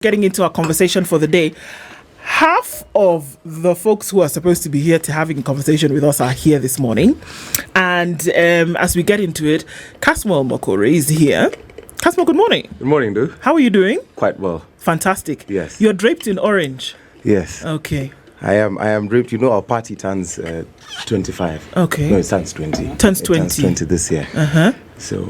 Getting into our conversation for the day, half of the folks who are supposed to be here to having a conversation with us are here this morning. And as we get into it, Kasmuel Mcoure is here. Kasmuel, good morning. Good morning, dude. How are you doing? Quite well. Fantastic. Yes. You're draped in orange. Yes. Okay. I am draped. You know, our party turns 25. Okay. No, it turns 20. Turns 20. It turns 20 this year. Uh-huh. So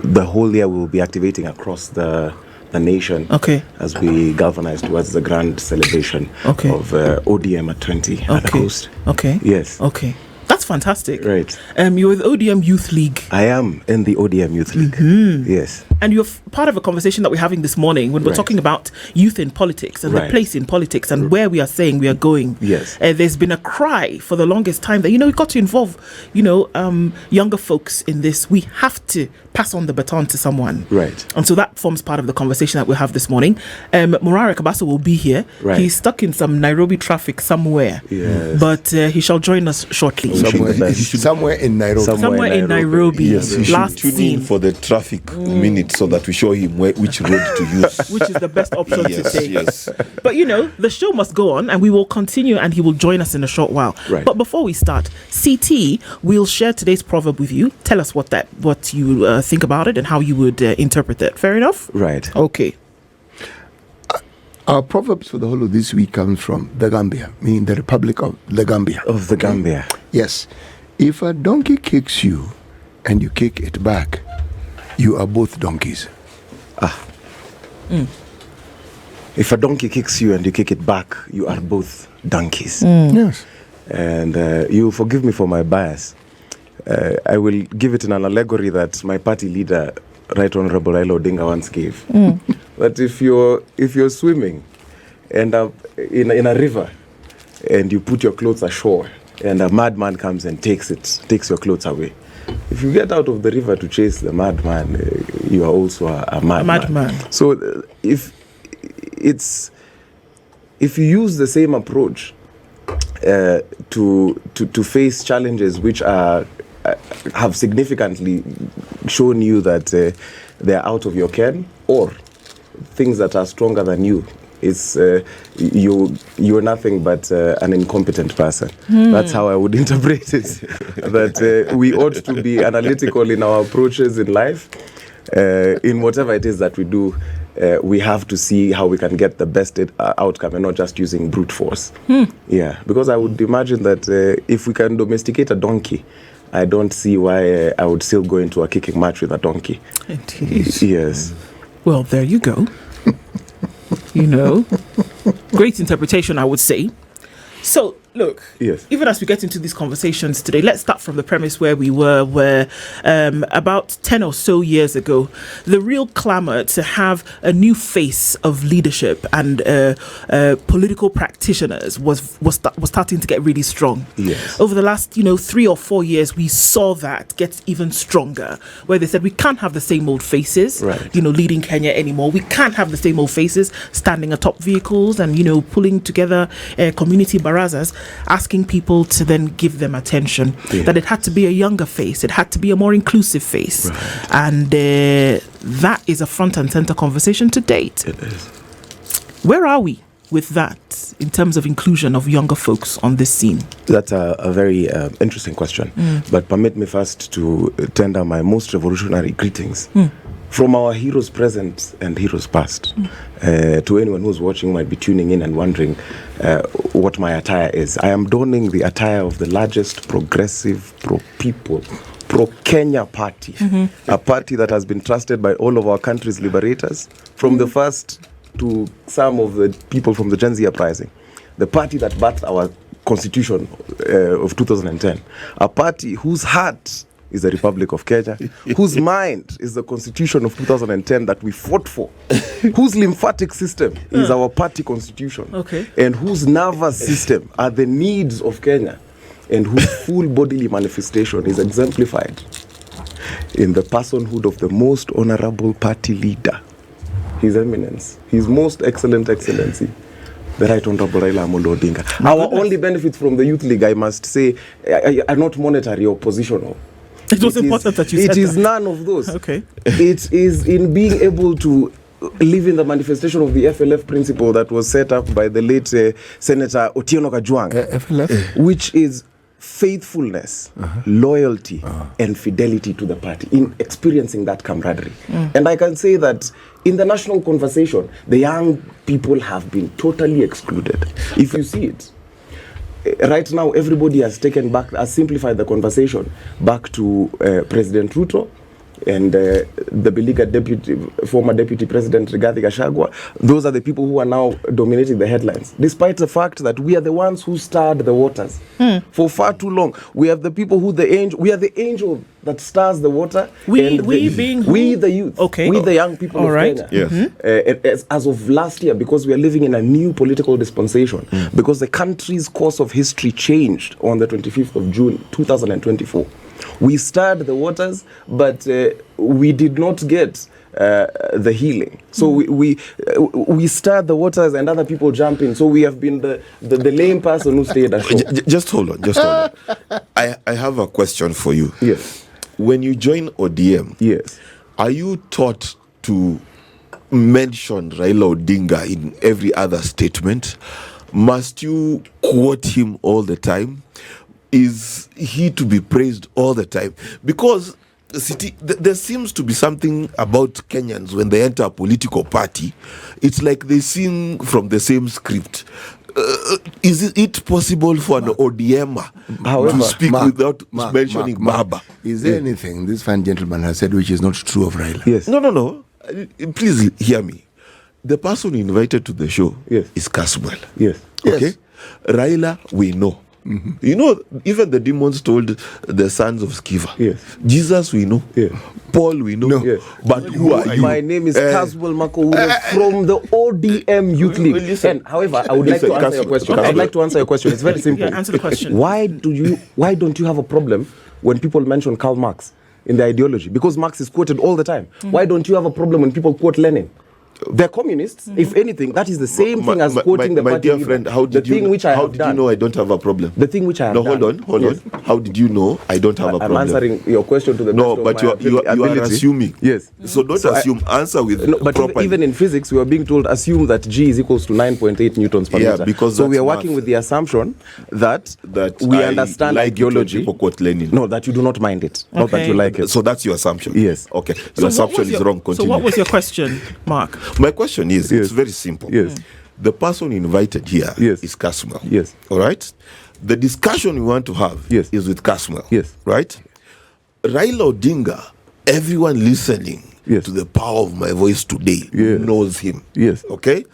the whole year we'll be activating across the nation. Okay. As we galvanize towards the grand celebration of ODM at 20 at the coast. Okay. Yes. Okay. That's fantastic. Right. You're with ODM Youth League. I am in the ODM Youth League. Mm-hmm. Yes. And you're part of a conversation that we're having this morning when we're talking about youth in politics and the place in politics and where we are saying we are going. Yes. There's been a cry for the longest time that, we've got to involve, younger folks in this. We have to pass on the baton to someone. Right. And so that forms part of the conversation that we'll have this morning. Morara Kebaso will be here. Right. He's stuck in some Nairobi traffic somewhere. Yes. But he shall join us shortly. Somewhere in Nairobi. Somewhere in Nairobi. Yes, he Last should tune in for the traffic minute so that we show him which road to use. Which is the best option to take. Yes. But the show must go on and we will continue and he will join us in a short while. Right. But before we start, CT will share today's proverb with you. Tell us what you think about it and how you would interpret it. Fair enough? Right. Okay. Our proverbs for the whole of this week comes from the Gambia, meaning the Republic of the Gambia. Of the Gambia. Yes. If a donkey kicks you and you kick it back, you are both donkeys. If a donkey kicks you and you kick it back, you are both donkeys. Yes. And you forgive me for my bias. I will give it in an allegory that my party leader, Right Honorable Raila Odinga, once gave. But if you're swimming and in a river and you put your clothes ashore and a madman comes and takes your clothes away, if you get out of the river to chase the madman, you are also a madman. So if you use the same approach to face challenges which have significantly shown you that they're out of your ken, or things that are stronger than you, it's you're nothing but an incompetent person. That's how I would interpret it. That we ought to be analytical in our approaches in life. In whatever it is that we do, we have to see how we can get the best outcome and not just using brute force. Yeah, because I would imagine that if we can domesticate a donkey, I don't see why I would still go into a kicking match with a donkey. Indeed. Yes. Well, there you go. Great interpretation, I would say. So, look, yes. Even as we get into these conversations today, let's start from the premise where we were about 10 or so years ago. The real clamor to have a new face of leadership and political practitioners was starting to get really strong. Yes. Over the last 3 or 4 years, we saw that get even stronger, where they said we can't have the same old faces, leading Kenya anymore. We can't have the same old faces standing atop vehicles and pulling together community barazas, asking people to then give them attention. That it had to be a younger face, it had to be a more inclusive face, and that is a front and center conversation to date. It is. Where are we with that in terms of inclusion of younger folks on this scene? That's a very interesting question. But permit me first to tender my most revolutionary greetings from our heroes present and heroes past. To anyone who's watching might be tuning in and wondering what my attire is. I am donning the attire of the largest progressive, pro-people, pro-Kenya party. A party that has been trusted by all of our country's liberators, from the first to some of the people from the Gen Z uprising. The party that birthed our constitution of 2010. A party whose heart is the Republic of Kenya, whose mind is the Constitution of 2010 that we fought for, whose lymphatic system is our party constitution, and whose nervous system are the needs of Kenya, and whose full bodily manifestation is exemplified in the personhood of the most honorable party leader, His Eminence, His Most Excellent Excellency, the Right Honorable Raila Amolo Odinga. Our only benefits from the Youth League, I must say, are not monetary or positional. It was important that you said that. It is that. none of those. Okay. It is in being able to live in the manifestation of the FLF principle that was set up by the late Senator Otieno Kajwang, FLF? which is faithfulness, loyalty, and fidelity to the party in experiencing that camaraderie. And I can say that in the national conversation, the young people have been totally excluded. If you see it, right now, everybody has simplified the conversation back to President Ruto and the beleaguered former deputy president Rigathi Gachagua. Those are the people who are now dominating the headlines, despite the fact that we are the ones who stirred the waters for far too long. We are the people we are the angel that stirs the water. We the youth, we the young people of Kenya. Yes. As of last year, because we are living in a new political dispensation, because the country's course of history changed on the 25th of June 2024. We stirred the waters, but we did not get the healing. So we stirred the waters and other people jump in. So we have been the lame person who stayed ashore. Just hold on. I have a question for you. Yes. When you join ODM, yes, are you taught to mention Raila Odinga in every other statement? Must you quote him all the time? Is he to be praised all the time? Because there seems to be something about Kenyans when they enter a political party. It's like they sing from the same script. Is it possible for an ODMer to speak without mentioning Baba? Is there anything this fine gentleman has said which is not true of Raila? Yes. No. Please hear me. The person invited to the show is Kasmuel. Yes. Okay? Yes. Raila, we know. Mm-hmm. You know, even the demons told the sons of Sceva. Yes. Jesus, we know. Yes. Paul, we know. No. Yes. But who are you? My name is Kasmuel Mcoure from the ODM Youth League. And, however, I would like to answer your question. I'd like to answer your question. It's very simple. Answer the question. Why don't you have a problem when people mention Karl Marx in the ideology? Because Marx is quoted all the time. Why don't you have a problem when people quote Lenin? They're communists. If anything, that is the same thing as quoting the party. My dear friend, how did you know I don't have a problem? The thing which I have done. No, hold on. How did you know I don't have a problem? I'm answering your question to the best No, but you are assuming. Yes. So don't assume. Answer with but properly. Even in physics, we are being told assume that G is equals to 9.8 newtons per meter. Because so we are working with the assumption that we understand ideology. People quote Lenin. No, that you do not mind it. Not that you like it. So that's your assumption. Yes. Okay. Your assumption is wrong. Continue. So what was your question, Mark? My question is, it's very simple. Yes. The person invited here is Kasmuel. Yes. All right? The discussion we want to have is with Kasmuel. Yes. Right? Raila Odinga, everyone listening to the power of my voice today knows him. Yes. Okay?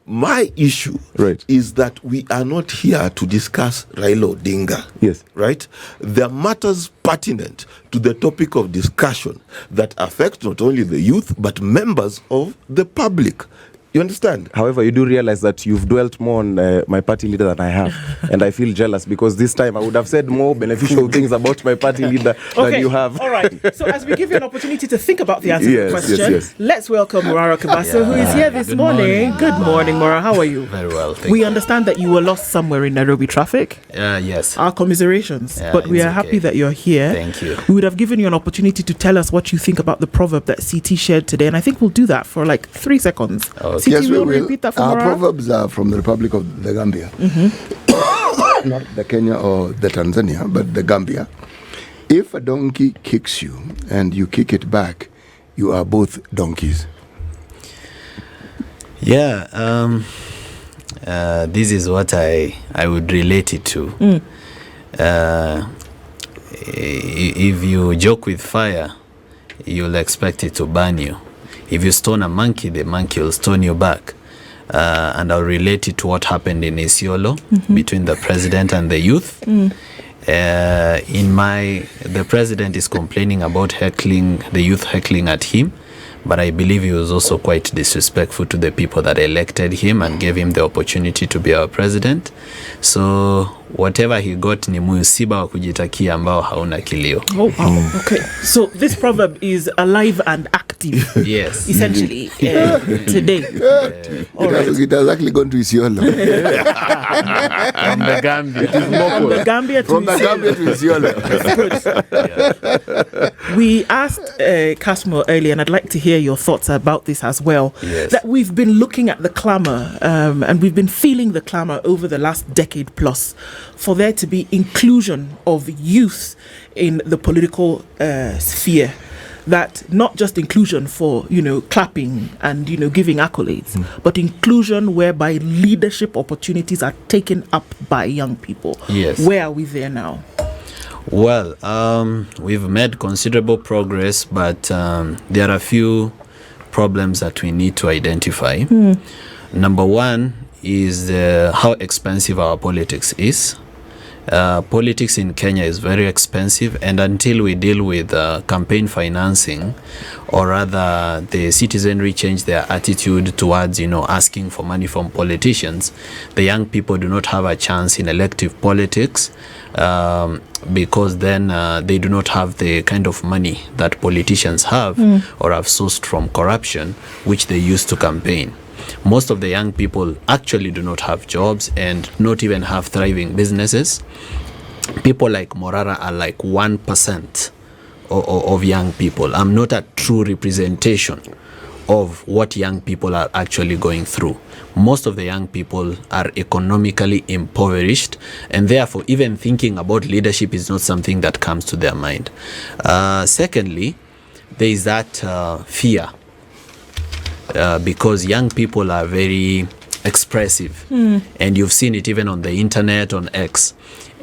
My issue is that we are not here to discuss Raila Odinga. Yes. Right? There are matters pertinent to the topic of discussion that affect not only the youth, but members of the public. You understand? However, you do realize that you've dwelt more on my party leader than I have. And I feel jealous because this time I would have said more beneficial things about my party leader than you have. All right. So as we give you an opportunity to think about the answer to the question, let's welcome Morara Kebaso, who is here this morning. Good morning, Morara. How are you? Very well, thank you. We understand that you were lost somewhere in Nairobi traffic. Yes. Our commiserations. But we are happy that you're here. Thank you. We would have given you an opportunity to tell us what you think about the proverb that CT shared today. And I think we'll do that for like 3 seconds. Okay. CT, will repeat that for Our Morara? proverbs are from the Republic of the Gambia. Not the Kenya or the Tanzania, but the Gambia. If a donkey kicks you and you kick it back, you are both donkeys. Yeah, this is what I would relate it to. If you joke with fire, you'll expect it to burn you. If you stone a monkey, the monkey will stone you back. And I'll relate it to what happened in Isiolo between the president and the youth. The president is complaining about the youth heckling at him, but I believe he was also quite disrespectful to the people that elected him and gave him the opportunity to be our president. So whatever he got ni musiba wa kujitakia ambao hauna kilio. Oh, wow. Okay. So this proverb is alive and active. active. Yes. Essentially, today. It has actually gone to Isiolo. From the Gambia. From the Gambia to From the Gambia to Isiolo. We asked Kasmuel earlier, and I'd like to hear your thoughts about this as well. Yes. That we've been looking at the clamour, and we've been feeling the clamour over the last decade plus for there to be inclusion of youth in the political sphere. That not just inclusion for, clapping and, giving accolades, but inclusion whereby leadership opportunities are taken up by young people. Yes. Where are we there now? Well, we've made considerable progress, but there are a few problems that we need to identify. Number one is how expensive our politics is. Politics in Kenya is very expensive, and until we deal with campaign financing, or rather the citizenry change their attitude towards asking for money from politicians, the young people do not have a chance in elective politics, because then they do not have the kind of money that politicians have or have sourced from corruption, which they use to campaign. Most of the young people actually do not have jobs and not even have thriving businesses. People like Morara are like 1% of young people. I'm not a true representation of what young people are actually going through. Most of the young people are economically impoverished, and therefore even thinking about leadership is not something that comes to their mind. Secondly, there is that fear. Because young people are very expressive, and you've seen it even on the internet, on X,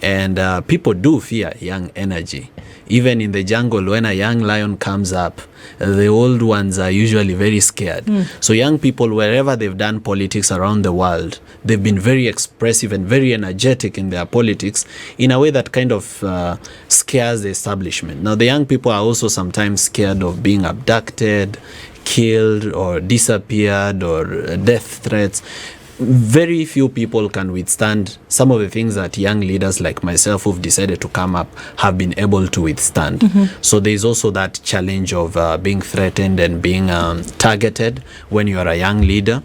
and people do fear young energy. Even in the jungle, when a young lion comes up, the old ones are usually very scared. So young people, wherever they've done politics around the world, they've been very expressive and very energetic in their politics in a way that kind of scares the establishment. Now, the young people are also sometimes scared of being abducted, killed, or disappeared, or death threats. Very few people can withstand some of the things that young leaders like myself who've decided to come up have been able to withstand. So there's also that challenge of being threatened and being targeted when you are a young leader.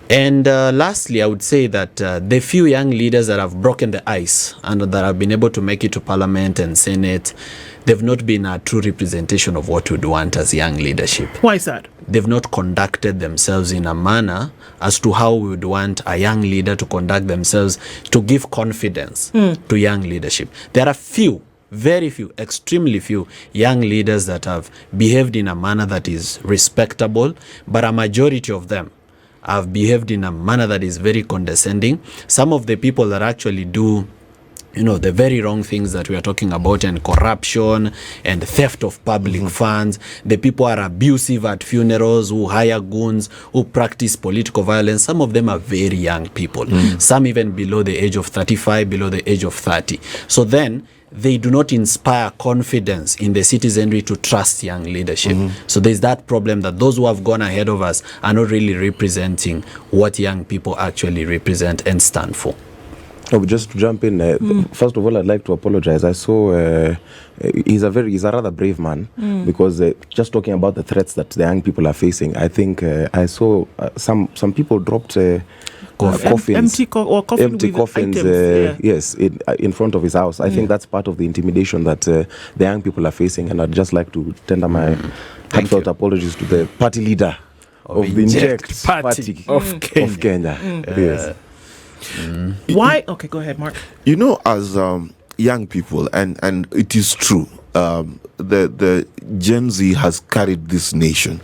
And lastly, I would say that the few young leaders that have broken the ice and that have been able to make it to Parliament and Senate, they've not been a true representation of what we'd want as young leadership. Why is that? They've not conducted themselves in a manner as to how we would want a young leader to conduct themselves to give confidence to young leadership. There are few, very few, extremely few young leaders that have behaved in a manner that is respectable, but a majority of them have behaved in a manner that is very condescending. Some of the people that actually do the very wrong things that we are talking about, and corruption and theft of public funds. The people are abusive at funerals, who hire goons, who practice political violence. Some of them are very young people, some even below the age of 35, below the age of 30. So then they do not inspire confidence in the citizenry to trust young leadership. So there's that problem that those who have gone ahead of us are not really representing what young people actually represent and stand for. No, just to jump in, first of all, I'd like to apologize. I saw he's a rather brave man, because just talking about the threats that the young people are facing, I think I saw some people dropped coffins, empty coffins, items, yes, in front of his house. I think that's part of the intimidation that the young people are facing, and I'd just like to tender my heartfelt apologies to the party leader of the Inject Party of Kenya. Yes. Why? Okay, go ahead, Mark. As young people, and it is true, the Gen Z has carried this nation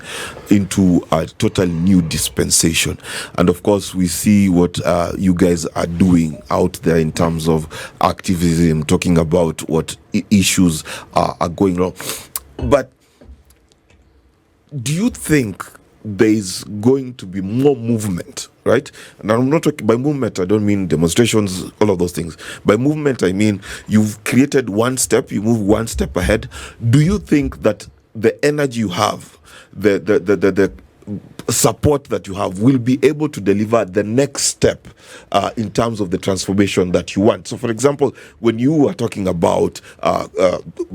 into a total new dispensation. And of course, we see what you guys are doing out there in terms of activism, talking about what issues are going on. But do you think there is going to be more movement, right? And I'm not talking by movement, I don't mean demonstrations, all of those things. By movement, I mean you've created one step, you move one step ahead. Do you think that the energy you have, the support that you have will be able to deliver the next step in terms of the transformation that you want. So, for example, when you are talking about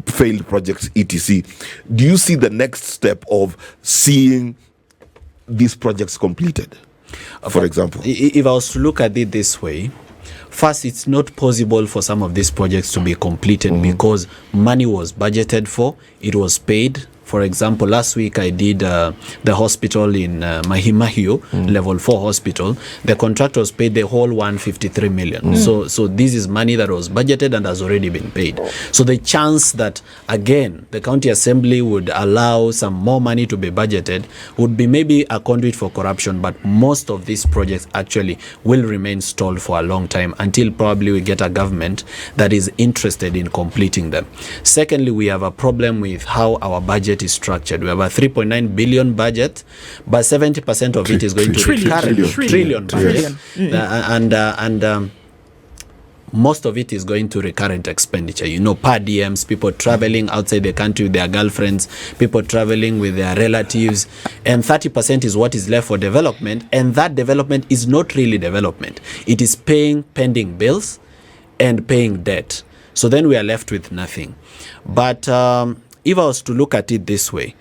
failed projects, etc., do you see the next step of seeing these projects completed, for example? If I was to look at it this way, first, it's not possible for some of these projects to be completed because money was budgeted for, it was paid. For example, last week I did the hospital in Mahimahio, level 4 hospital. The contractors paid the whole 153 million. So this is money that was budgeted and has already been paid. So the chance that, again, the county assembly would allow some more money to be budgeted would be maybe a conduit for corruption, but most of these projects actually will remain stalled for a long time until probably we get a government that is interested in completing them. Secondly, we have a problem with how our budget is structured. We have a 3.9 billion budget, but 70% of it is going to trillion budget. And most of it is going to recurrent expenditure. You know, per diems, people traveling outside the country with their girlfriends, people traveling with their relatives, and 30% is what is left for development, and that development is not really development. It is paying pending bills and paying debt. So then we are left with nothing. But if I was to look at it this way,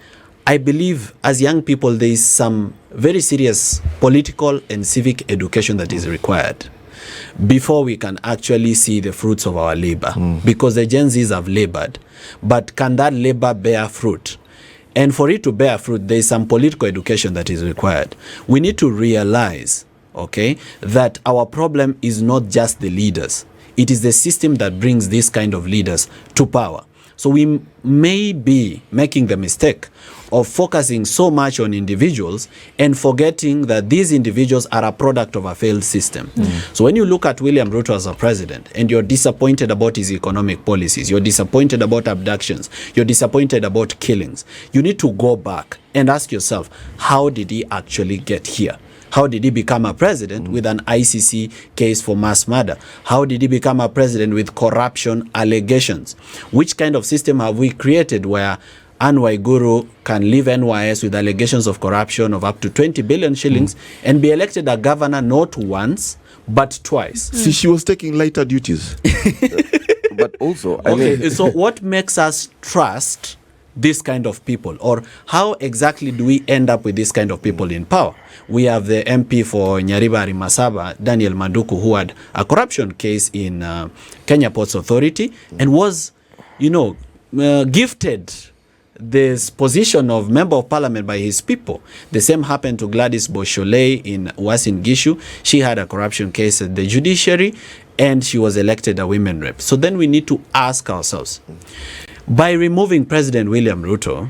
I believe as young people there is some very serious political and civic education that is required before we can actually see the fruits of our labor. Because the Gen Zs have labored, but can that labor bear fruit? And for it to bear fruit, there is some political education that is required. We need to realize, okay, that our problem is not just the leaders. It is the system that brings this kind of leaders to power. So we may be making the mistake of focusing so much on individuals and forgetting that these individuals are a product of a failed system. So when you look at William Ruto as a president and you're disappointed about his economic policies, you're disappointed about abductions, you're disappointed about killings, you need to go back and ask yourself, how did he actually get here? How did he become a president with an ICC case for mass murder? How did he become a president with corruption allegations? Which kind of system have we created where Anne Waiguru can leave NYS with allegations of corruption of up to 20 billion shillings and be elected a governor not once, but twice? See, she was taking lighter duties. But also, So what makes us trust this kind of people, or how exactly do we end up with this kind of people in power? We have the MP for Nyaribari Masaba, Daniel Manduku, who had a corruption case in Kenya Ports Authority and was, gifted this position of member of parliament by his people. The same happened to Gladys Bosholei in Uasin Gishu. She had a corruption case at the judiciary and she was elected a women rep. So then we need to ask ourselves, by removing President William Ruto,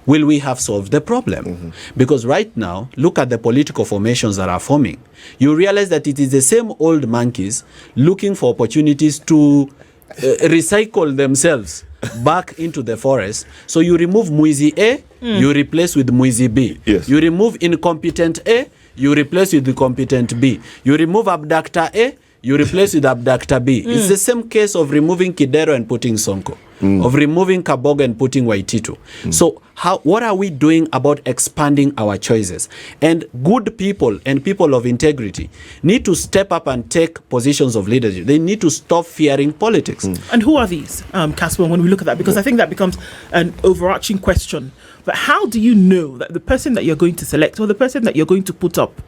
will we have solved the problem? Because right now, look at the political formations that are forming. You realize that it is the same old monkeys looking for opportunities to recycle themselves back into the forest. So you remove Muizi A, you replace with Muizi B. Yes. You remove incompetent A, you replace with the competent B. You remove abductor A, you replace with abductor B. It's the same case of removing Kidero and putting Sonko, of removing Kaboga and putting Waititu. So what are we doing about expanding our choices? And good people and people of integrity need to step up and take positions of leadership. They need to stop fearing politics. And who are these, Kasmuel, when we look at that? Because I think that becomes an overarching question. But how do you know that the person that you're going to select or the person that you're going to put up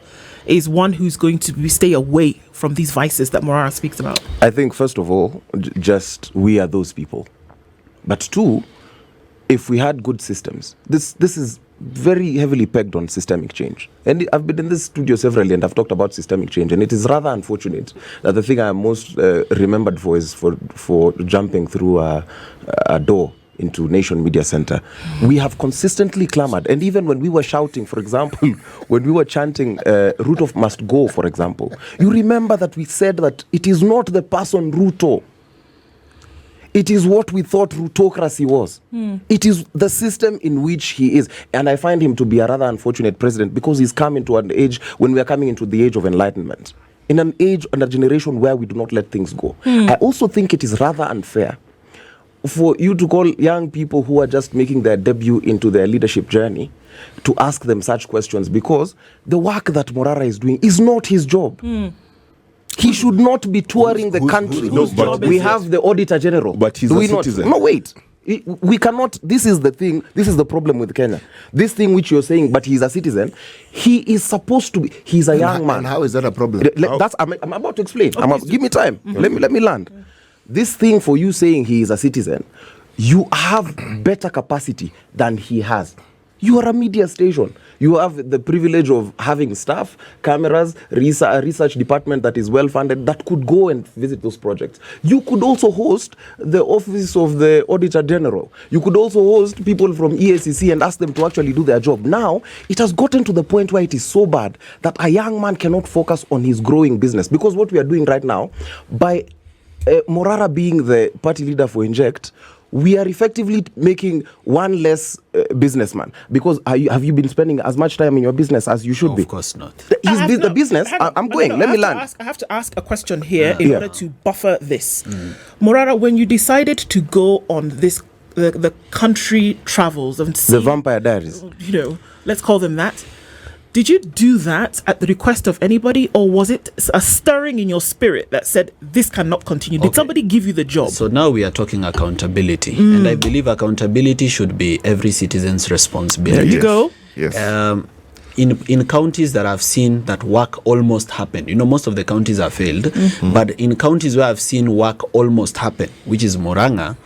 is one who's going to stay away from these vices that Morara speaks about? I think, first of all, just we are those people. But two, if we had good systems, this is very heavily pegged on systemic change. And I've been in this studio severally and I've talked about systemic change. And it is rather unfortunate that the thing I am most remembered for is for jumping through a door into Nation Media Center. We have consistently clamored, and even when we were shouting, for example, when we were chanting Ruto must go, for example, you remember that we said that it is not the person Ruto, it is what we thought Rutocracy was. It is the system in which he is. And I find him to be a rather unfortunate president because he's come into an age when we are coming into the age of enlightenment, in an age and a generation where we do not let things go. I also think it is rather unfair for you to call young people who are just making their debut into their leadership journey to ask them such questions, because the work that Morara is doing is not his job. He should not be touring the country. We have the Auditor General. But he's a citizen. No, wait. We cannot. This is the thing. This is the problem with Kenya. This thing which you're saying, but he's a citizen. He is supposed to be. He's a young man. And how is that a problem? I'm about to explain. Give me time. Let me land. This thing for you saying he is a citizen, you have better capacity than he has. You are a media station. You have the privilege of having staff, cameras, a research department that is well funded that could go and visit those projects. You could also host the office of the Auditor General. You could also host people from EACC and ask them to actually do their job. Now, it has gotten to the point where it is so bad that a young man cannot focus on his growing business. Because what we are doing right now, by Morara being the party leader for Inject, we are effectively making one less businessman, because have you been spending as much time in your business as you should be? Of course not. The business. I'm going. Let me land. I have to ask a question here in order to buffer this. Morara, when you decided to go on this the country travels and see, the Vampire Diaries, let's call them that. Did you do that at the request of anybody, or was it a stirring in your spirit that said this cannot continue? Did somebody give you the job? So now we are talking accountability, and I believe accountability should be every citizen's responsibility. There you go. Yes. In counties that I've seen that work almost happened, most of the counties have failed, but in counties where I've seen work almost happen, which is Murang'a,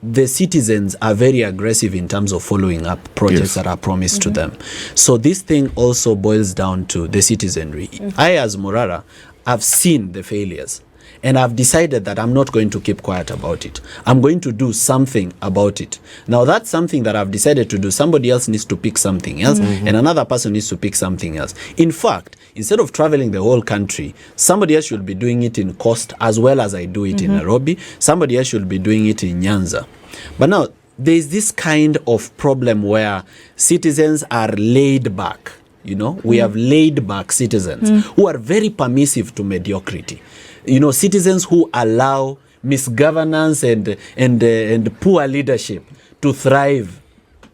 the citizens are very aggressive in terms of following up projects that are promised to them. So this thing also boils down to the citizenry. I, as Morara, have seen the failures, and I've decided that I'm not going to keep quiet about it. I'm going to do something about it. Now, that's something that I've decided to do. Somebody else needs to pick something else, and another person needs to pick something else. In fact, instead of traveling the whole country, somebody else should be doing it in Coast as well as I do it in Nairobi. Somebody else should be doing it in Nyanza. But now, there's this kind of problem where citizens are laid back. We have laid back citizens who are very permissive to mediocrity. Citizens who allow misgovernance and poor leadership to thrive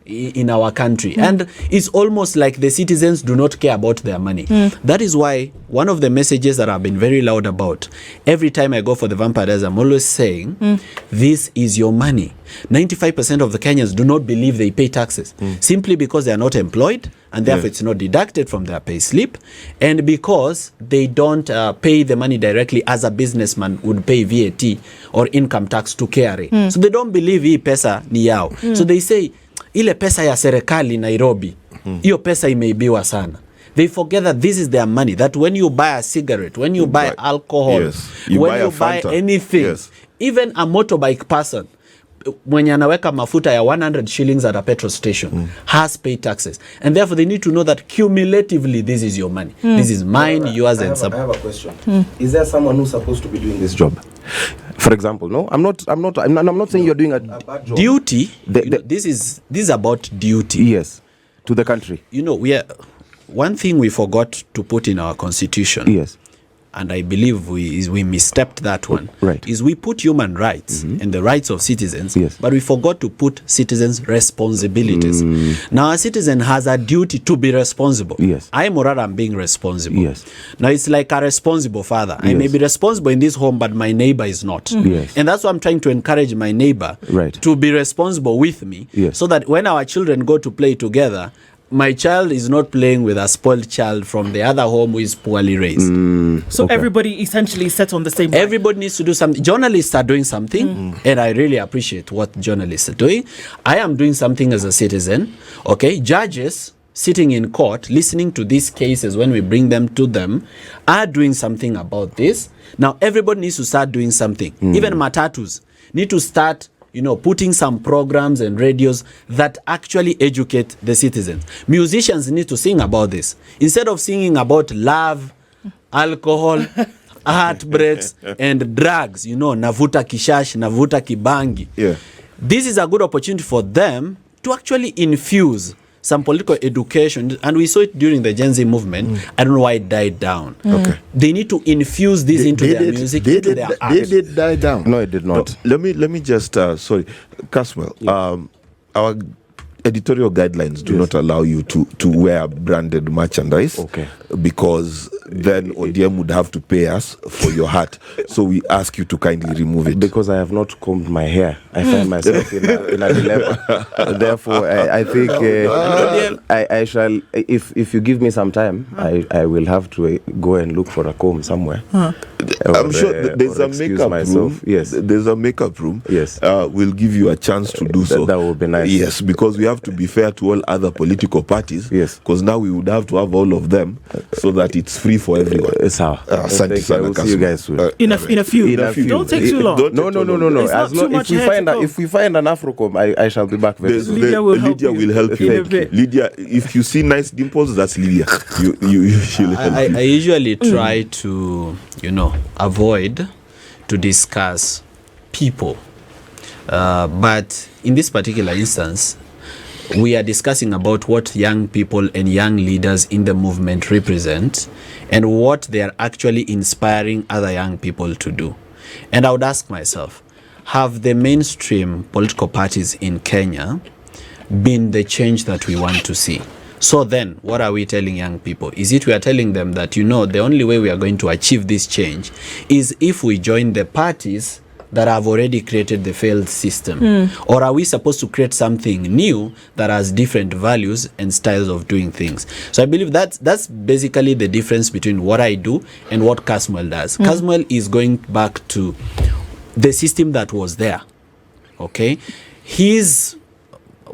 in our country. And it's almost like the citizens do not care about their money. That is why one of the messages that I've been very loud about, every time I go for the Vampire Diaries, I'm always saying, this is your money. 95% of the Kenyans do not believe they pay taxes, simply because they are not employed, and therefore it's not deducted from their pay slip, and because they don't pay the money directly as a businessman would pay VAT or income tax to KRA. So they don't believe hii pesa ni yao. So they say, ile pesa ya serikali Nairobi, hiyo pesa imeibiwa sana. They forget that this is their money, that when you buy a cigarette, when you buy alcohol, when you buy anything, even a motorbike person, mwenye anaweka mafuta ya 100 shillings at a petrol station has paid taxes. And therefore they need to know that cumulatively this is your money. This is mine, yours, and some. I have a question. Is there someone who's supposed to be doing this job? For example, no, I'm not saying you're doing a bad job. Duty. This is about duty. Yes, to the country. One thing we forgot to put in our constitution. Yes. And I believe we misstepped that one. Right. Is we put human rights and the rights of citizens, yes, but we forgot to put citizens' responsibilities. Now, a citizen has a duty to be responsible. Yes. I, Morara, am being responsible. Yes. Now, it's like a responsible father. Yes. I may be responsible in this home, but my neighbor is not. Yes. And that's why I'm trying to encourage my neighbor to be responsible with me, so that when our children go to play together, my child is not playing with a spoiled child from the other home who is poorly raised. So everybody essentially is set on the same line. Everybody needs to do something. Journalists are doing something, and I really appreciate what journalists are doing. I am doing something as a citizen. Okay, judges sitting in court, listening to these cases when we bring them to them, are doing something about this. Now, everybody needs to start doing something. Even matatus need to start putting some programs and radios that actually educate the citizens. Musicians need to sing about this. Instead of singing about love, alcohol, heartbreaks, and drugs, navuta kishash, navuta kibangi. Yeah. This is a good opportunity for them to actually infuse some political education, and we saw it during the Gen Z movement. I don't know why it died down. Okay. They need to infuse this into their music, into their art. Did it die down? No, it did not. No, let me just sorry, Kasmuel. Our editorial guidelines do not allow you to wear branded merchandise. Okay. Because then ODM would have to pay us for your hat. So we ask you to kindly remove it. Because I have not combed my hair, I find myself in a dilemma. Therefore, I think I shall. If you give me some time, I will have to go and look for a comb somewhere. I'm sure there's a makeup room. Yes, there's a makeup room. Yes, we'll give you a chance to do so. That would be nice. Yes, because we have to be fair to all other political parties. Yes, because now we would have to have all of them so that it's free for everyone. Thank you. I will see you guys soon. In a few. Don't take too long. No. If we find an Afrocom, I shall be back very soon. Lydia will help you. Lydia, if you see nice dimples, that's Lydia. She'll help you. I usually try to, avoid to discuss people. But in this particular instance, we are discussing about what young people and young leaders in the movement represent and what they are actually inspiring other young people to do. And I would ask myself, have the mainstream political parties in Kenya been the change that we want to see? So then, what are we telling young people? Is it we are telling them that, the only way we are going to achieve this change is if we join the parties that have already created the failed system? Or are we supposed to create something new that has different values and styles of doing things? So I believe that's basically the difference between what I do and what Kasmuel does. Kasmuel is going back to the system that was there. Okay?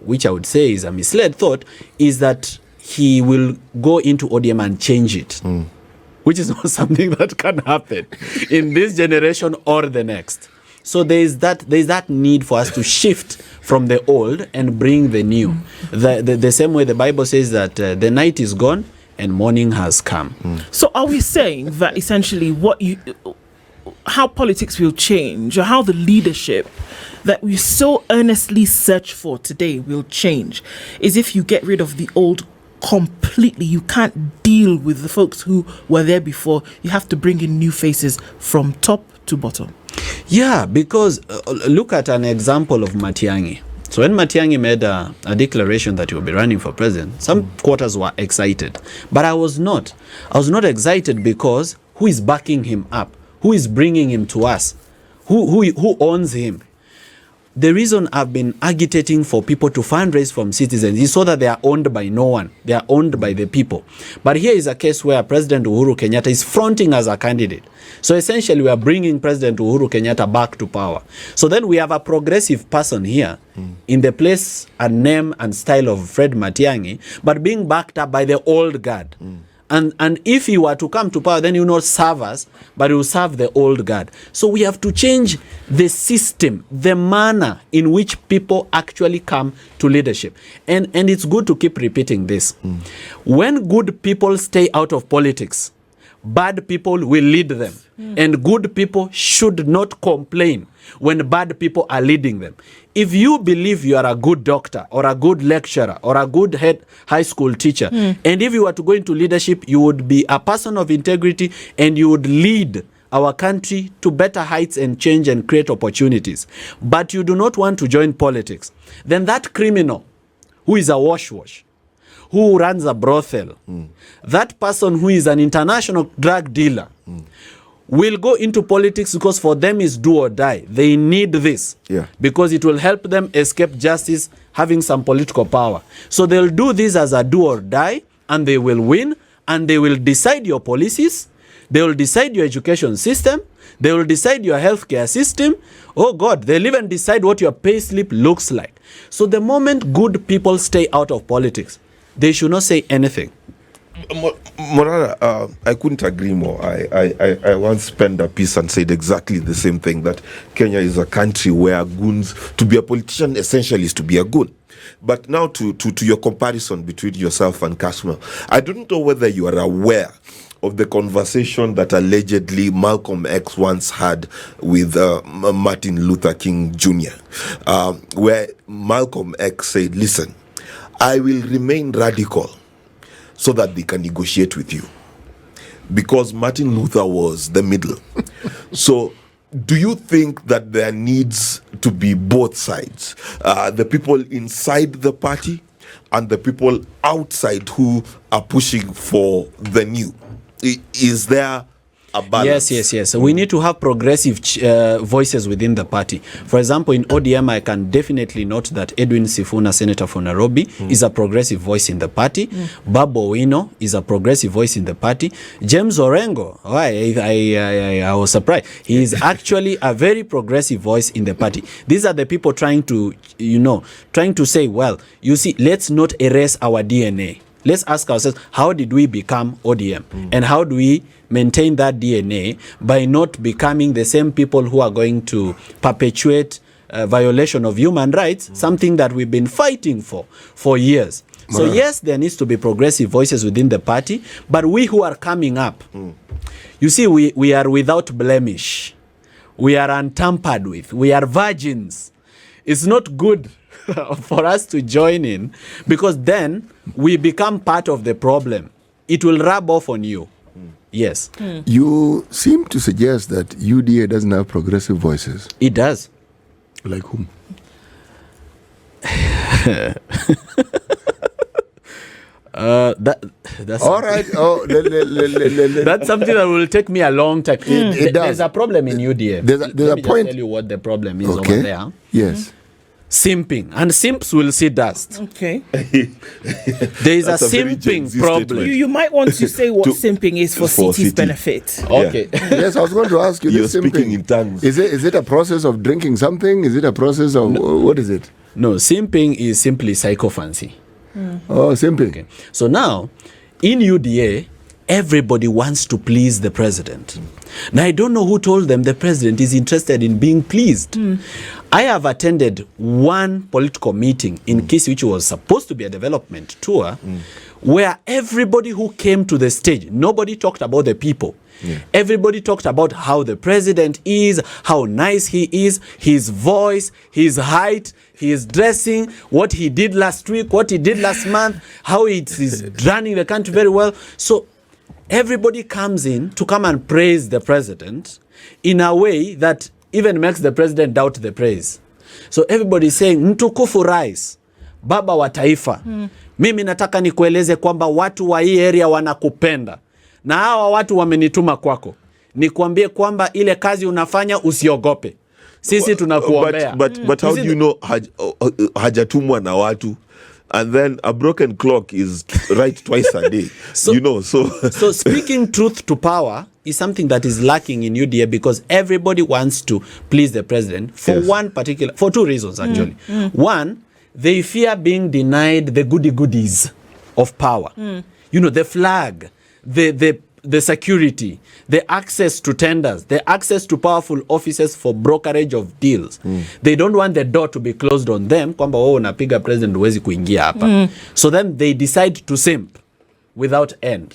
Which I would say is a misled thought, is that he will go into ODM and change it. Which is not something that can happen in this generation or the next. So there is that need for us to shift from the old and bring the new. The same way the Bible says that the night is gone and morning has come. So are we saying that essentially how politics will change, or how the leadership that we so earnestly search for today will change, is if you get rid of the old completely? You can't deal with the folks who were there before. You have to bring in new faces from top to bottom. Yeah, because look at an example of Matiang'i. So when Matiang'i made a declaration that he will be running for president, some quarters were excited. But I was not. I was not excited because who is backing him up? Who is bringing him to us? Who owns him? The reason I've been agitating for people to fundraise from citizens is so that they are owned by no one. They are owned by the people. But here is a case where President Uhuru Kenyatta is fronting as a candidate. So essentially, we are bringing President Uhuru Kenyatta back to power. So then we have a progressive person here in the place and name and style of Fred Matiang'i, but being backed up by the old guard. And if he were to come to power, then he will not serve us, but he will serve the old guard. So we have to change the system, the manner in which people actually come to leadership. And it's good to keep repeating this. When good people stay out of politics, bad people will lead them. And good people should not complain when bad people are leading them. If you believe you are a good doctor or a good lecturer or a good head high school teacher, and if you were to go into leadership, you would be a person of integrity and you would lead our country to better heights and change and create opportunities. But you do not want to join politics. Then that criminal who is a wash, who runs a brothel, that person who is an international drug dealer, will go into politics because for them is do or die. They need this because it will help them escape justice, having some political power. So they'll do this as a do or die, and they will win, and they will decide your policies. They will decide your education system. They will decide your healthcare system. Oh God, they'll even decide what your pay slip looks like. So the moment good people stay out of politics, they should not say anything. Morara, I couldn't agree more. I once penned a piece and said exactly the same thing, that Kenya is a country where goons, to be a politician essentially is to be a goon. But now to your comparison between yourself and Kasmuel, I don't know whether you are aware of the conversation that allegedly Malcolm X once had with Martin Luther King Jr., where Malcolm X said, listen, I will remain radical so that they can negotiate with you. Because Martin Luther was the middle. So do you think that there needs to be both sides? The people inside the party and the people outside who are pushing for the new? Is there a balance? Yes. We need to have progressive voices within the party. For example, in ODM, I can definitely note that Edwin Sifuna, Senator for Nairobi, is a progressive voice in the party. Babu Owino is a progressive voice in the party. James Orengo, I was surprised. He is actually a very progressive voice in the party. These are the people trying to say, well, you see, let's not erase our DNA. Let's ask ourselves, how did we become ODM? And how do we maintain that DNA by not becoming the same people who are going to perpetuate violation of human rights, something that we've been fighting for years. So yes, there needs to be progressive voices within the party, but we who are coming up, you see, we are without blemish. We are untampered with. We are virgins. It's not good for us to join in, because then we become part of the problem. It will rub off on you. Yes. You seem to suggest that UDA doesn't have progressive voices. It does. Like whom? That's all right. that's something that will take me a long time. It does. There's a problem in UDA. There's a point. Just tell you what the problem is over there. Yes. Simping, and simps will see dust. Okay. There is a simping problem. You might want to say what simping is for city's benefit. Okay. Yes, I was going to ask you. You're simping, speaking in tongues. Is it a process of drinking something? Is it a process of what is it? No, simping is simply psychophancy. Oh, simping. Okay. So now, in UDA, everybody wants to please the president. Now, I don't know who told them the president is interested in being pleased. I have attended one political meeting in Kisii, which was supposed to be a development tour, where everybody who came to the stage, nobody talked about the people. Everybody talked about how the president is, how nice he is, his voice, his height, his dressing, what he did last week, what he did last month, how it is running the country very well. So everybody comes in to come and praise the president in a way that even makes the president doubt the praise. So everybody is saying, mtukufu rais, baba wa taifa, mimi nataka nikueleze kwamba watu wa hii area wanakupenda. Na hawa watu wamenituma kwako. Nikuambie kwamba ile kazi unafanya usiogope. Sisi tunakuombea. But how do you know hajatumwa na watu? And then a broken clock is right twice a day. So speaking truth to power is something that is lacking in UDA, because everybody wants to please the president for two reasons actually. One, they fear being denied the goodies of power. The flag, the security, the access to tenders, the access to powerful offices for brokerage of deals. They don't want the door to be closed on them, kwamba unapiga president huwezi kuingia hapa. So then they decide to simp without end.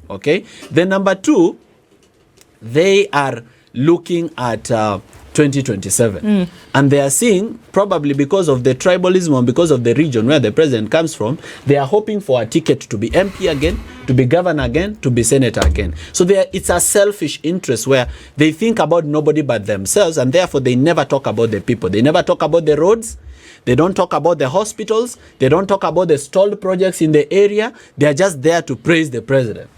Okay? Then number two, they are looking at 2027. And they are seeing, probably because of the tribalism and because of the region where the president comes from, they are hoping for a ticket to be MP again, to be governor again, to be senator again. So it's a selfish interest where they think about nobody but themselves, and therefore they never talk about the people. They never talk about the roads. They don't talk about the hospitals. They don't talk about the stalled projects in the area. They are just there to praise the president.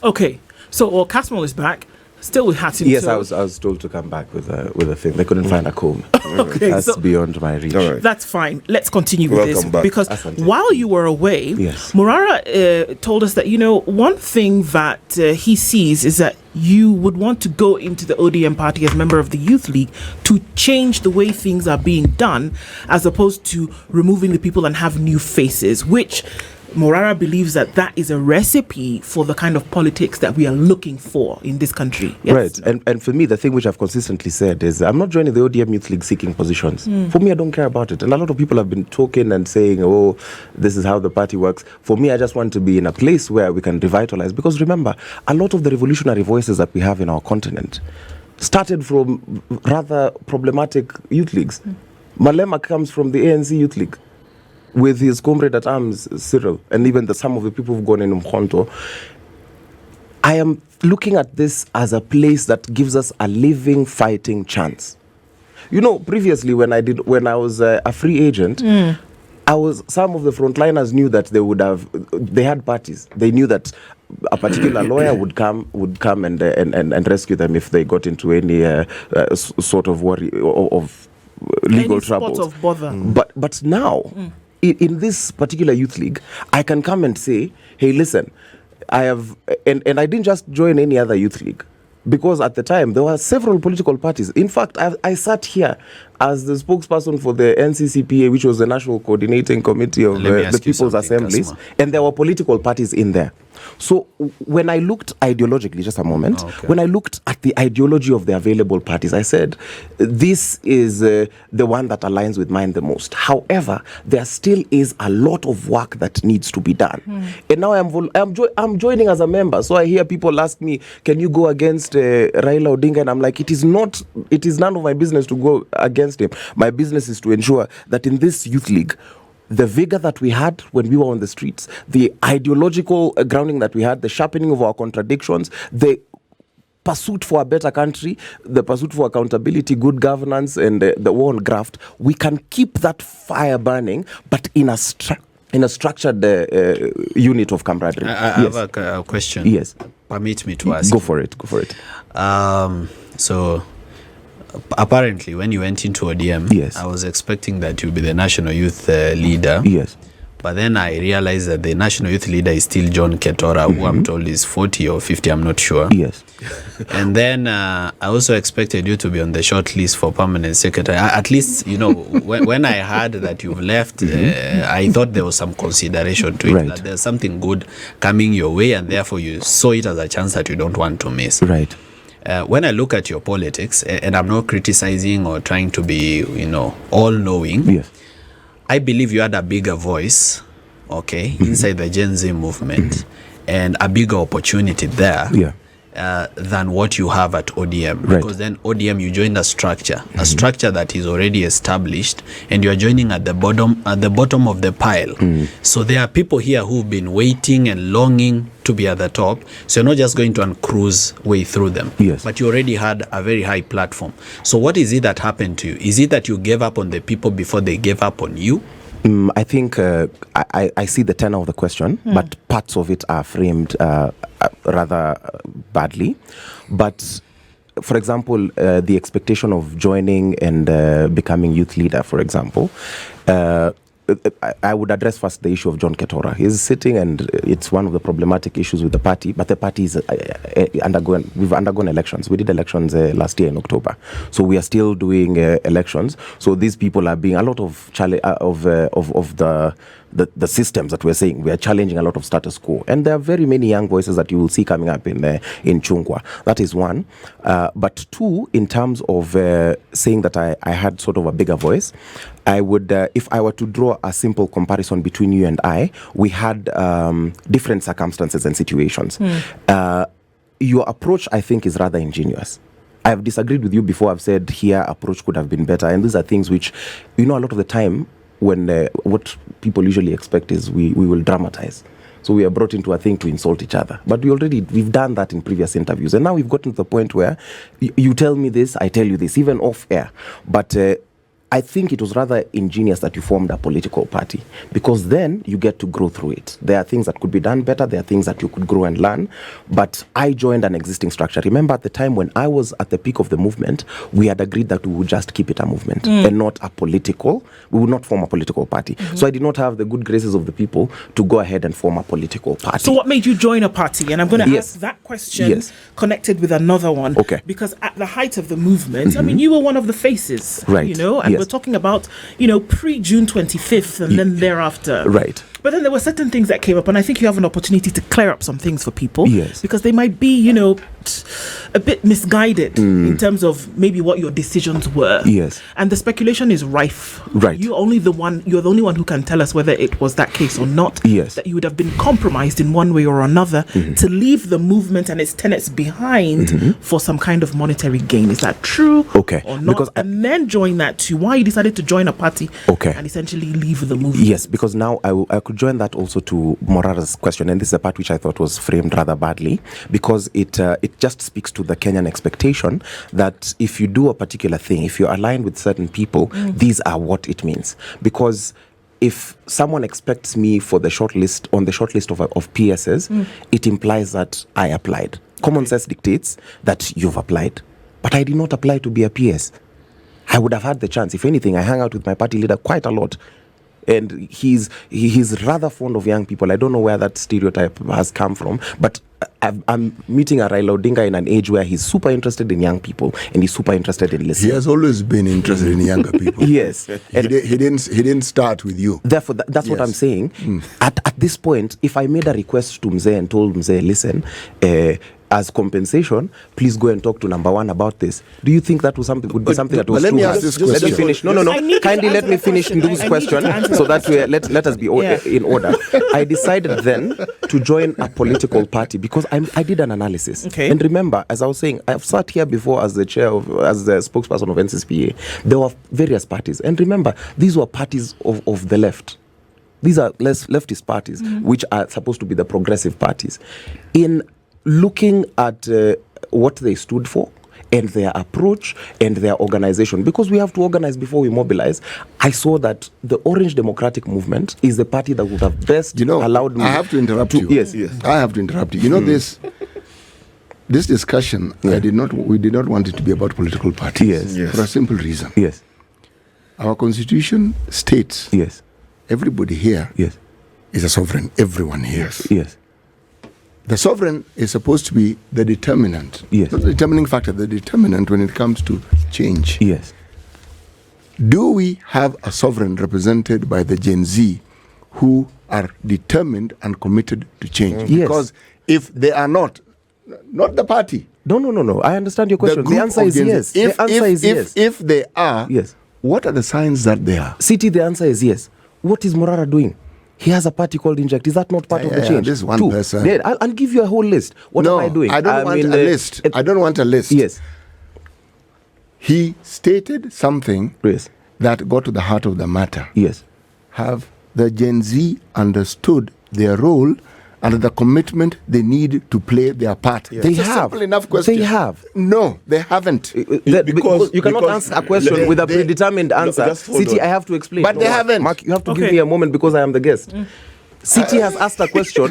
Okay. So Kasmuel is back. Still with hats in Yes, tow. I was told to come back with a thing. They couldn't find a comb. Okay, That's beyond my reach. All right. That's fine. Let's continue with Welcome this. back. Because Asante. while you were away, Yes. Morara told us that, one thing that he sees is that you would want to go into the ODM party as member of the Youth League to change the way things are being done, as opposed to removing the people and have new faces, which Morara believes that is a recipe for the kind of politics that we are looking for in this country. Yes. Right. And for me, the thing which I've consistently said is I'm not joining the ODM Youth League seeking positions. For me, I don't care about it. And a lot of people have been talking and saying, oh, this is how the party works. For me, I just want to be in a place where we can revitalize. Because remember, a lot of the revolutionary voices that we have in our continent started from rather problematic youth leagues. Malema comes from the ANC Youth League, with his comrade at arms, Cyril, and even some of the people who've gone in Mkhonto. I am looking at this as a place that gives us a living fighting chance. You know, previously when I was a free agent, some of the frontliners knew that they had parties. They knew that a particular lawyer would come and rescue them if they got into any sort of worry of legal any troubles. spot of bother. But now, in this particular youth league, I can come and say, hey, listen, I have, and I didn't just join any other youth league. Because at the time, there were several political parties. In fact, I sat here as the spokesperson for the NCCPA, which was the National Coordinating Committee of the People's Assemblies, and there were political parties in there. So when I looked ideologically, just a moment, when I looked at the ideology of the available parties, I said, this is the one that aligns with mine the most. However, there still is a lot of work that needs to be done. And now I'm joining as a member. So I hear people ask me, can you go against Raila Odinga? And I'm like, it is none of my business to go against him. My business is to ensure that in this youth league, the vigor that we had when we were on the streets, the ideological grounding that we had, the sharpening of our contradictions, the pursuit for a better country, the pursuit for accountability, good governance, and the war on graft, we can keep that fire burning, but in a structured unit of camaraderie. I have a question. Yes. Permit me to ask. Go for it. So apparently, when you went into ODM, yes, I was expecting that you'd be the national youth leader. Yes. But then I realized that the national youth leader is still John Ketora, who I'm told is 40 or 50, I'm not sure. Yes. And then I also expected you to be on the short list for permanent secretary. At least, you know, when I heard that you've left, I thought there was some consideration to it, right, that there's something good coming your way, and therefore you saw it as a chance that you don't want to miss. Right. When I look at your politics, and I'm not criticizing or trying to be, you know, all-knowing, yes, I believe you had a bigger voice, inside the Gen Z movement, and a bigger opportunity there, than what you have at ODM. Right. Because then ODM, you joined a structure that is already established, and you are joining at the bottom of the pile. So there are people here who've been waiting and longing to be at the top. So you're not just going to cruise way through them. Yes. But you already had a very high platform. So what is it that happened to you? Is it that you gave up on the people before they gave up on you? I think I see the tenor of the question, but parts of it are framed rather badly. But for example, the expectation of joining and becoming youth leader, for example, I would address first the issue of John Ketora. He's sitting, and it's one of the problematic issues with the party, but the party is we've undergone elections. We did elections last year in October. So we are still doing elections. So these people are being a lot of the systems that we're saying. We are challenging a lot of status quo. And there are very many young voices that you will see coming up in Chungwa. That is one. But two, in terms of saying that I had sort of a bigger voice, I would, if I were to draw a simple comparison between you and I, we had different circumstances and situations. Your approach, I think, is rather ingenious. I have disagreed with you before. I've said here approach could have been better. And these are things which, you know, a lot of the time, when what people usually expect is we will dramatize. So we are brought into a thing to insult each other. But we've done that in previous interviews. And now we've gotten to the point where you tell me this, I tell you this, even off air. But I think it was rather ingenious that you formed a political party, because then you get to grow through it. There are things that could be done better. There are things that you could grow and learn. But I joined an existing structure. Remember, at the time when I was at the peak of the movement, we had agreed that we would just keep it a movement and not a political. We would not form a political party. So I did not have the good graces of the people to go ahead and form a political party. So what made you join a party? And I'm going to ask that question connected with another one. Okay. Because at the height of the movement, I mean, you were one of the faces, right? You know, and we're talking about, you know, pre-June 25th and then thereafter. Right. But then there were certain things that came up, and I think you have an opportunity to clear up some things for people. Yes. Because they might be, you know, a bit misguided in terms of maybe what your decisions were. Yes. And the speculation is rife. Right. You're the only one who can tell us whether it was that case or not. Yes. That you would have been compromised in one way or another to leave the movement and its tenets behind for some kind of monetary gain. Is that true? Okay. Or not? Because and then join that to why you decided to join a party. Okay. And essentially leave the movement. Yes, because now I could join that also to Morara's question, and this is a part which I thought was framed rather badly, because it just speaks to the Kenyan expectation that if you do a particular thing, if you're aligned with certain people, these are what it means. Because if someone expects me for the shortlist of PSs, it implies that I applied. Common sense dictates that you've applied, but I did not apply to be a PS. I would have had the chance. If anything, I hang out with my party leader quite a lot. And he's rather fond of young people. I don't know where that stereotype has come from, but I'm meeting a Raila Odinga in an age where he's super interested in young people and he's super interested in listening. He has always been interested in younger people. Yes. He didn't start with you. Therefore, that's what I'm saying. At this point, if I made a request to Mzee and told Mzee, listen, as compensation, please go and talk to number one about this. Do you think that would be something that was let true? me ask this question. Let me finish. No. Kindly let me finish Ndu's question so that let us be in order. I decided then to join a political party because I did an analysis. Okay. And remember, as I was saying, I've sat here before as the spokesperson of NCSPA. There were various parties. And remember, these were parties of the left. These are leftist parties, which are supposed to be the progressive parties. In looking at what they stood for and their approach and their organization, because we have to organize before we mobilize, I saw that the Orange Democratic Movement is the party that would have best allowed me. I have to interrupt you. Yes. I have to interrupt you. You know, this discussion, we did not want it to be about political parties. Yes. For a simple reason. Yes. Our constitution states everybody here is a sovereign. Everyone here. Yes. The sovereign is supposed to be the determinant, not the determining factor, the determinant when it comes to change. Yes. Do we have a sovereign represented by the Gen Z who are determined and committed to change? Yes. Because if they are not the party. No. I understand your question. The answer is yes. The answer is yes. If they are, what are the signs that they are? City, the answer is yes. What is Morara doing? He has a party called Inject. Is that not part of the change? This is one person. Yeah, I'll give you a whole list. What am I doing? I don't want a list. I don't want a list. Yes. He stated something that got to the heart of the matter. Yes. Have the Gen Z understood their role and the commitment they need to play their part? They have. Simple enough question. They have. No, they haven't. Because you cannot answer a question with a predetermined answer. City, I have to explain. But they haven't. Mark, you have to give me a moment because I am the guest. City has asked a question.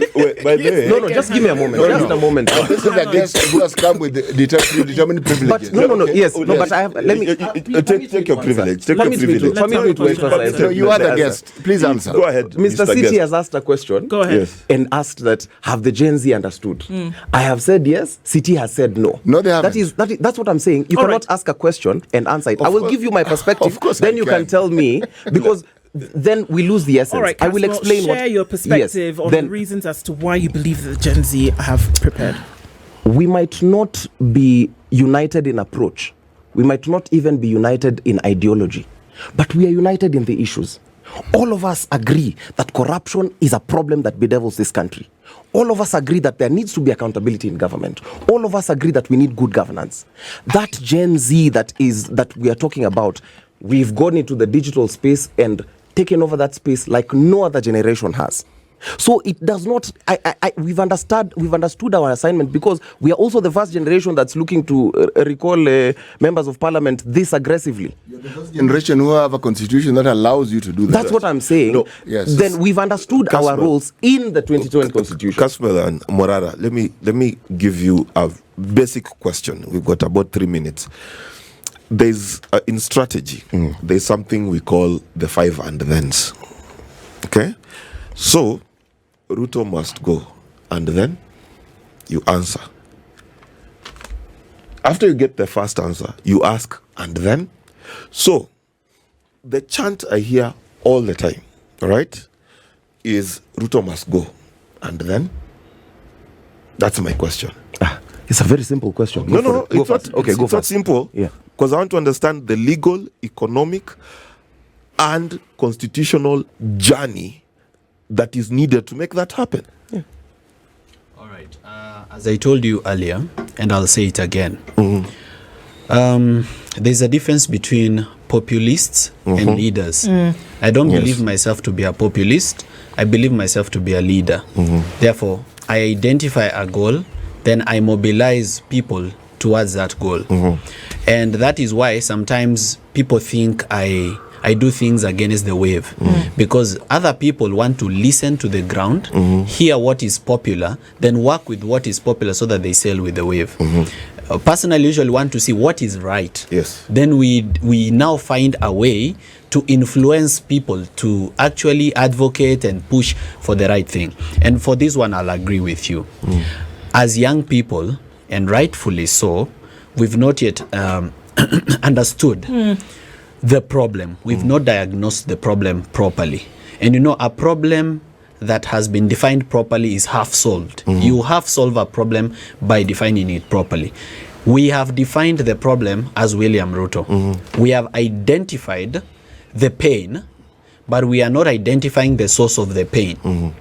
By the way, No, just give me a moment. Just a moment. This is a guest who has come with determined privileges. But no. Yes, no. But I have. Let me take your privilege. Take your privilege. Permit me to emphasize. No, you are the guest. Please answer. Go ahead, Mr. City has asked a question. Go ahead. And asked that, have the Gen Z understood? I have said yes. City has said no. No, they haven't. That's what I'm saying. You cannot ask a question and answer it. I will give you my perspective. Of course then I you can. can tell me, because then we lose the essence. All right, I will Kasmuel, explain share your perspective on the reasons as to why you believe that the Gen Z have prepared. We might not be united in approach. We might not even be united in ideology. But we are united in the issues. All of us agree that corruption is a problem that bedevils this country. All of us agree that there needs to be accountability in government. All of us agree that we need good governance. That Gen Z that we are talking about, we've gone into the digital space and taken over that space like no other generation has. So it does not. We've understood our assignment, because we are also the first generation that's looking to recall members of parliament this aggressively. You're the first generation who have a constitution that allows you to do that. That's what I'm saying. No. Yes. Then we've understood our roles in the 2020 constitution. Kasmuel and Morara, let me give you a basic question. We've got about 3 minutes. There's in strategy, there's something we call the 5 and thens. Okay, so Ruto must go, and then you answer. After you get the first answer, you ask, and then. So the chant I hear all the time, right, is Ruto must go, and then. That's my question. It's a very simple question. No, it's not. Okay, it's not simple. Yeah. Because I want to understand the legal, economic, and constitutional journey that is needed to make that happen. Yeah. All right. As I told you earlier, and I'll say it again, there's a difference between populists and leaders. I don't believe myself to be a populist. I believe myself to be a leader. Therefore, I identify a goal, then I mobilize people towards that goal. And that is why sometimes people think I do things against the wave, because other people want to listen to the ground, hear what is popular, then work with what is popular so that they sail with the wave. Personally, usually want to see what is right. Yes. Then we now find a way to influence people to actually advocate and push for the right thing. And for this one, I'll agree with you. As young people, and rightfully so, we've not yet understood the problem. We've not diagnosed the problem properly. And you know, a problem that has been defined properly is half solved. You half solve a problem by defining it properly. We have defined the problem as William Ruto. We have identified the pain, but we are not identifying the source of the pain.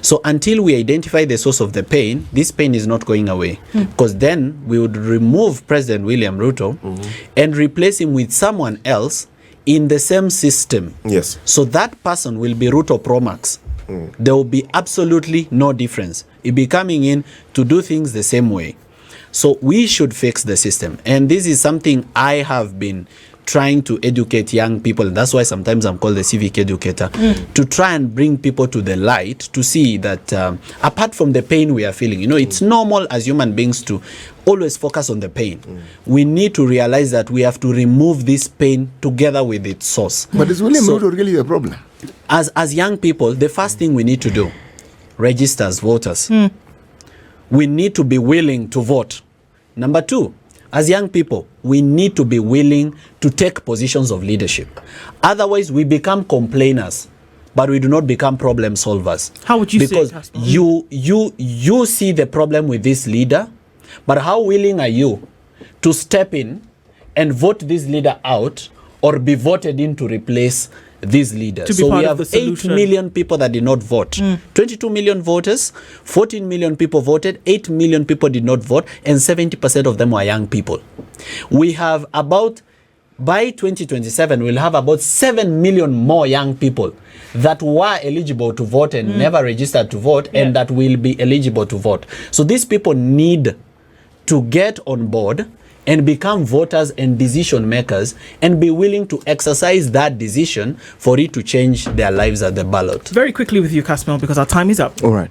So until we identify the source of the pain, this pain is not going away. Because then we would remove President William Ruto and replace him with someone else in the same system. Yes. So that person will be Ruto Pro Max. There will be absolutely no difference. He'll be coming in to do things the same way. So we should fix the system. And this is something I have been trying to educate young people. That's why sometimes I'm called the civic educator, to try and bring people to the light to see that apart from the pain we are feeling, you know, it's normal as human beings to always focus on the pain. We need to realize that we have to remove this pain together with its source. But is William Ruto really the problem? As young people, the first thing we need to do, register as voters. We need to be willing to vote. Number two, as young people, we need to be willing to take positions of leadership. Otherwise, we become complainers, but we do not become problem solvers. How would you say it, Because you see the problem with this leader, but how willing are you to step in and vote this leader out or be voted in to replace this leader? So we have 8 million people that did not vote. 22 million voters, 14 million people voted, 8 million people did not vote, and 70% of them were young people. We have about, by 2027, we'll have about 7 million more young people that were eligible to vote and never registered to vote, and that will be eligible to vote. So these people need to get on board and become voters and decision makers and be willing to exercise that decision for it to change their lives at the ballot. Very quickly with you, Kasmuel, because our time is up. All right.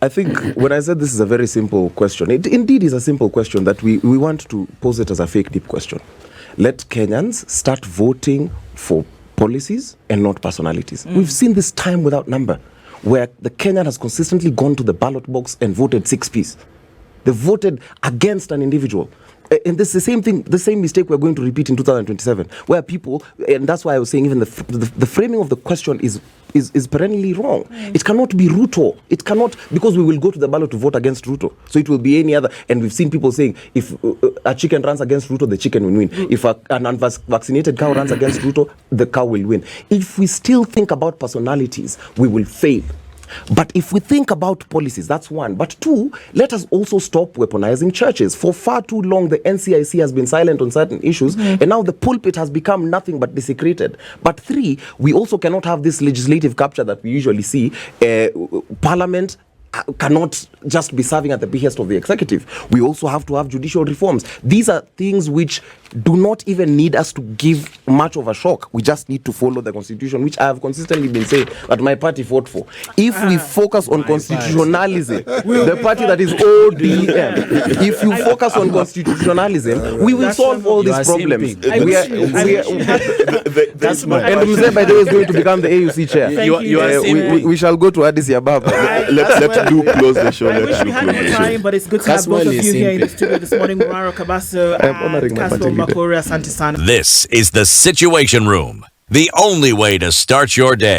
I think when I said this is a very simple question, it indeed is a simple question that we want to pose it as a fake deep question. Let Kenyans start voting for policies and not personalities. We've seen this time without number, where the Kenyan has consistently gone to the ballot box and voted 6Ps. They voted against an individual. And this is the same thing, the same mistake we're going to repeat in 2027, where people, and that's why I was saying even the framing of the question is perennially wrong. It cannot be Ruto. It cannot, because we will go to the ballot to vote against Ruto. So it will be any other. And we've seen people saying, if a chicken runs against Ruto, the chicken will win. If an unvaccinated cow runs against Ruto, the cow will win. If we still think about personalities, we will fail. But if we think about policies, that's one. But two, let us also stop weaponizing churches. For far too long, the NCIC has been silent on certain issues, and now the pulpit has become nothing but desecrated. But three, we also cannot have this legislative capture that we usually see. Parliament cannot just be serving at the behest of the executive. We also have to have judicial reforms. These are things which do not even need us to give much of a shock. We just need to follow the constitution, which I have consistently been saying that my party fought for. If we focus on constitutionalism, the party that is ODM, if you focus on constitutionalism, we will solve all these problems. And Mzee, by the way, is going to become the AUC chair. We shall go to Addis Ababa. Let's do close the show. I wish we had more time, but it's good to have both of you here in the studio this morning. Morara Kebaso and Kasmuel Mcoure. Asante sana. This is the Situation Room, the only way to start your day.